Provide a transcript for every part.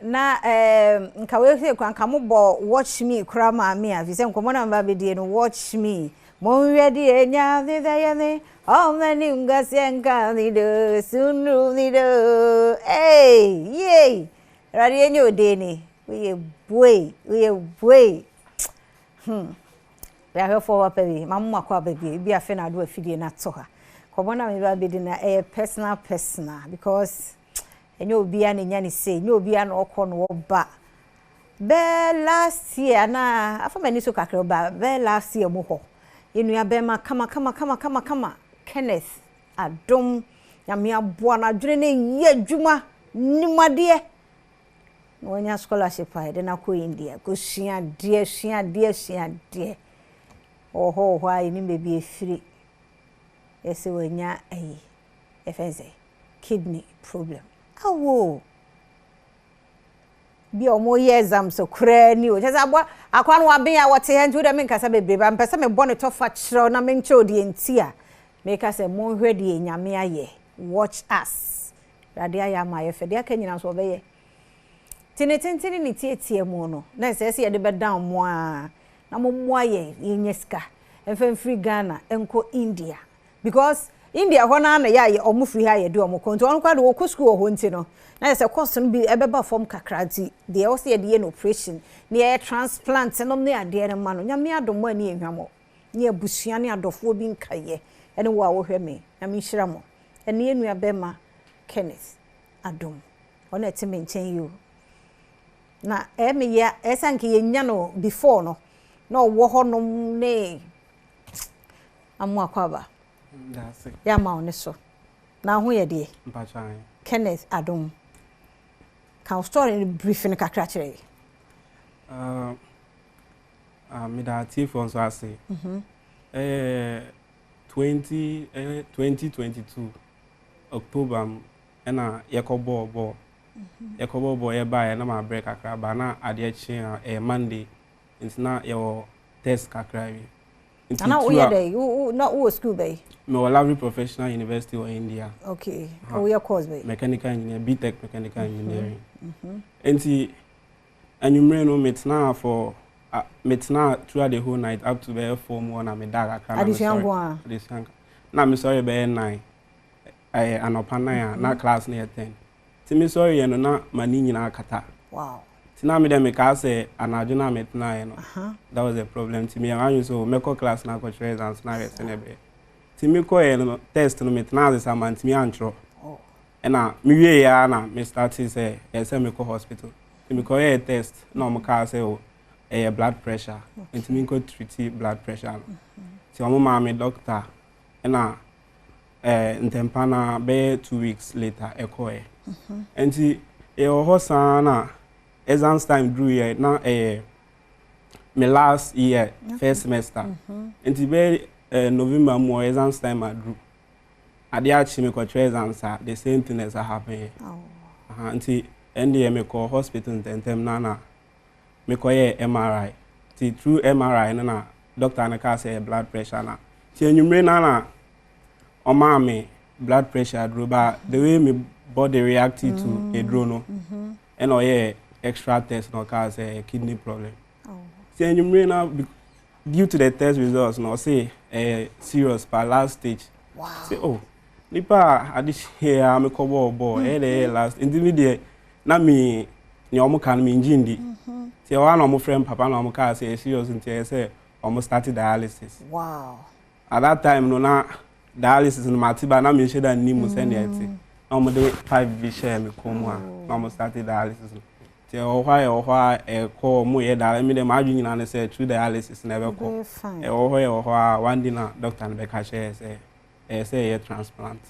na nka we say kwan ka mo bo watch me kura ma me Afisem komo na mba be die no watch me mo hwe di enya de ye ne o mani ngasenka ni do sunu ni do hey radi enye ode ni we boy ya he for papi mamu akwa baby bi afi na do afidie na to ha komo na me ba be di na personal because enye obi a nya ni say enye obi a na okọ no oba be last year na afamani so kakra ba be last year mo ho enua be ma kama Kenneth Adom nyame aboa na dwene ne ye adwuma nimade no nya scholarship ai de na ko India ko sua de oho why ni be bi efiri ese wanya ai efense kidney problem awo bi omo ye exam so kra ni o chesa abo akwa no waben ya wote he ntu de me nkasa bebrebe am pese me bone tofa kire na me nche odi enti a me ka se mo hwe de nyame aye watch us rade aya ma ye fede aka nyina so be ye tinetintini ni tietie mu no na se ye de be down mo a na mo aye yenyeska emfa free Ghana enko India because India hona na ya omu free ha ye de omu konto on kwa de wo school ho nti no na se course no bi ebeba form kakrati de o se ye operation na ye transplant no ne ade ne ma no nyame adom ani ehwamo ne abusua ne adofo bi nkaye ene wo a wo hwe me na me hira mo ene enua bema Kenneth Adom ona etime nchen yo na me ya esanke ye nya no before no na wo ho no ne amu akwaba that's it ya ma one so na ho ye de mpachan Kenneth Adom can story in briefing kakra kire me da tief on so ase 2022 October na yakobo ye ba na ma break kakra ba na ade chi Monday ntina your test kakra wi ana wo ye dey na wo school bay me Library Professional University of India. Okay. How your course bay? Mechanical engineer, BTech mechanical engineering. Enti anumre no metna for metna throughout the whole night up to be form 1 and me daga kana. Adisian. Na me sorry be 9. Anopa 9 na class near 10. Ti me sorry no na mani nyina kata. Wow. Ti na me dem me ka say anaju na metna no. That was a problem to me. I so me ko class na ko try exams na rest na be. Timi ko no test no metna this amount me antro. Oh. Na me wie ya na me start say say me ko hospital. Timi ko test na mo ka say o blood pressure. Timi ko treat blood pressure. Ti o mo ma me doctor na ntempa na be 2 weeks later e ko enti o ho sana exams time drew here na me last year first semester. Enti be November more exams time I drew. I did actually make a exams the same thing as happened. Until NDM me call hospital and them nana me call MRI. Through MRI nana doctor and say blood pressure na. See you nana on my blood pressure drew, but the way my body reacted to a drone and extra test no cause a kidney problem. See you now due to the test results, no say serious but last stage. Wow. Say nipa adi here me kobo last intermediate na me ni omo kan me njindi. Say one omo friend papa na omo ka say serious until say omo started dialysis. Wow. At that time no na dialysis no matiba na me sheda ni mu send yet. Na omo dey 5 bi share me komo a na omo started dialysis. Te ohwa call mo ye da me dem adwin na say through dialysis na be call ohwa one day na doctor na be ka share say ye transplant.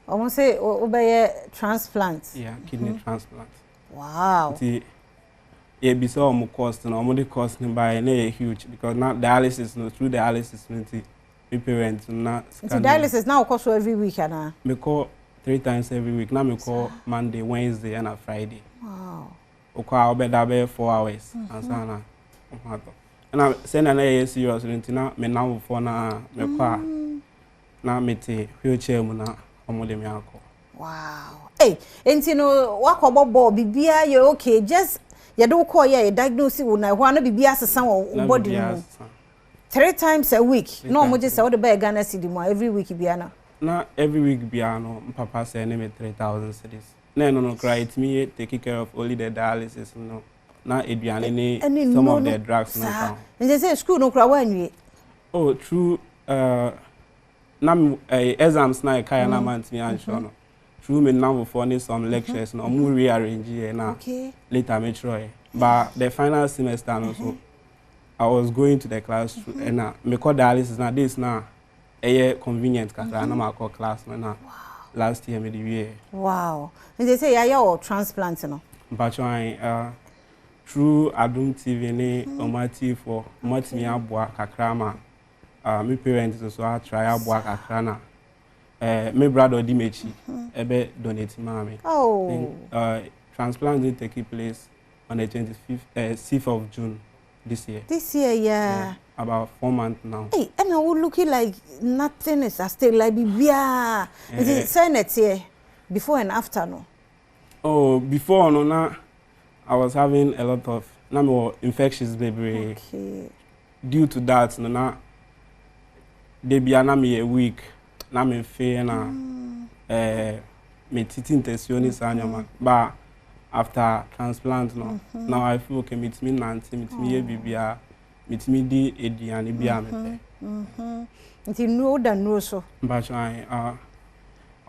Almost say obey transplant. Yeah, kidney transplant. Wow. Ti e be so mo cost na mo the cost ni buy na huge because now dialysis no through dialysis plenty my parents na dialysis now cost every week ana. Me call 3 times every week. Now me call Monday, Wednesday and a Friday. Wow. Okwa obeda be 4 hours ansana na send na serious ntina me now for na me kwa na mete wheelchair mu na omode me akọ. Wow. Hey, enti no wakobobo bibia you okay just you do call you diagnose you na ho na bibia sesa wo body mu 3 times a week no mo je say wo de buy Ghana cedi mo every week bia na every week bia no papa say na me 3,000 cedis na no cry it me take care of only the dialysis no na eduane ni some of the drugs no count and say school no kra wanwie oh true na exams na kai na month me answer no true me now for some lectures no mo rearrange here na later me try but the final semester no so I was going to the class and me call dialysis na this na convenient kakra na ma call class na last year me the year wow and they say ya transplant no but through Adom TV ni omati for mati mi aboa kakra ma me parents so I try aboa kakra na me brother di mechi ebe donate mama oh transplant will take place on the 6th of June this year yeah about 4 months now. Hey, and I would looking like nothing is still like bibia is it senate here before and after no oh before no na I was having a lot of infectious baby. Okay. Due to that, na they be na me a week. Na me fair na me titi intestion sanyama. But after transplant no, now I feel okay. Meet me nanti, meet me bibia, meet me di ediani bia me. Until no than no so. But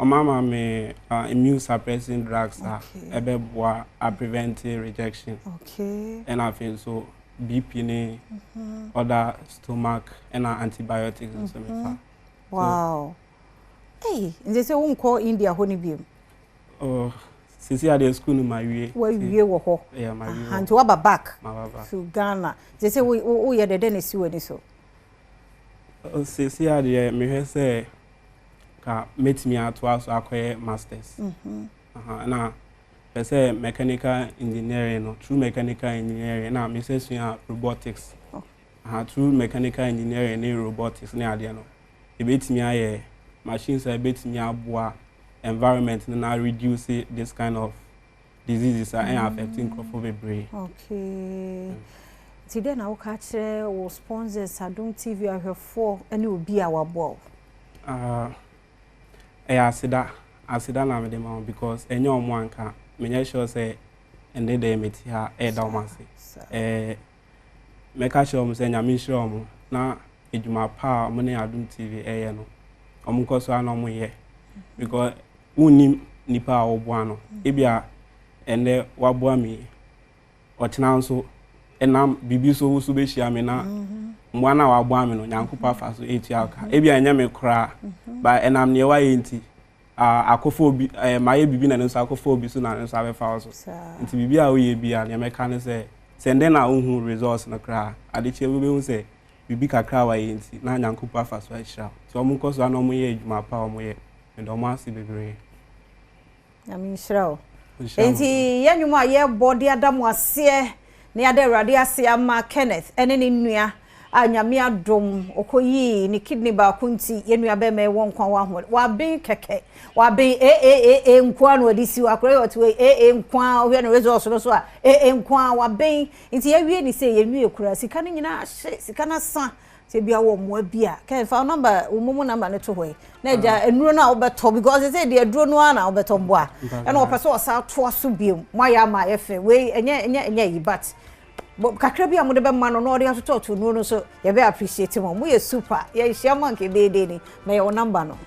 mama me immune suppressing drugs are preventing rejection. Okay. And I feel so BP ni other stomach and antibiotics and so on. Wow. Hey, they say won't call India honey beam. Oh, since I had school in my way. Well, you were ho. Yeah, my way. And to our back. My back. To Ghana. They say we the Dennis you any so. Since I had me say ka met me at was acquire masters. Na per se mechanical engineering no true mechanical engineering na me say robotics. True mechanical engineering and robotics na ade no. E betimi aye machines are betimi aboa environment na reduce this kind of diseases are affecting crop of a brain. Okay. Today na we catch our sponsors Adom TV are for any will be our ball. I said that na me dem because enyo omo anka me sure say ende dey meti ha down mase make sure mo say nyame sure mo na ejuma pa mo ne Adom TV no omo koso ana mo ye because unim nipa a obo ano ebia ende wabo ami otena nso enam bibi so wo so be hia me na mwa na wabo ami no nyankopa fa so eti aka ebia enya me kra ba enam ne wa yenti akofo obi maye bibi na nso akofo obi so na nso abefa so nti bibi a oye bia ne meka ne se sende na ohun results na kra adeche we hu se bibi kakra wa yenti na nyankopa fa so ahira so omo nkoso ana omo ye adwuma pa omo ye ndo omo ase bebre na mi hira enti yanwum a ye body adam ase ne ade awrade ase ama Kenneth ene ne nua anyame adom okoyi ni kidney ba kunti yenua be me won kwa wa ben keke wa ben nkwa no adisi wa kore otu nkwa ohwe no results no so a nkwa wa ben nti yawie ni say yenua ekura sika ne nyina ahye sika na sa se bia wo mo bia can fa number umumu number ne to hoye na ja enuro na obeto because they say the eduro no na obeto mboa e na opeso osa to aso biem moya ma efe we enye yi but kakra bia mo de be ma no no de atoto to no so ye be appreciate mo ye super ye hia man ke de ni me your number no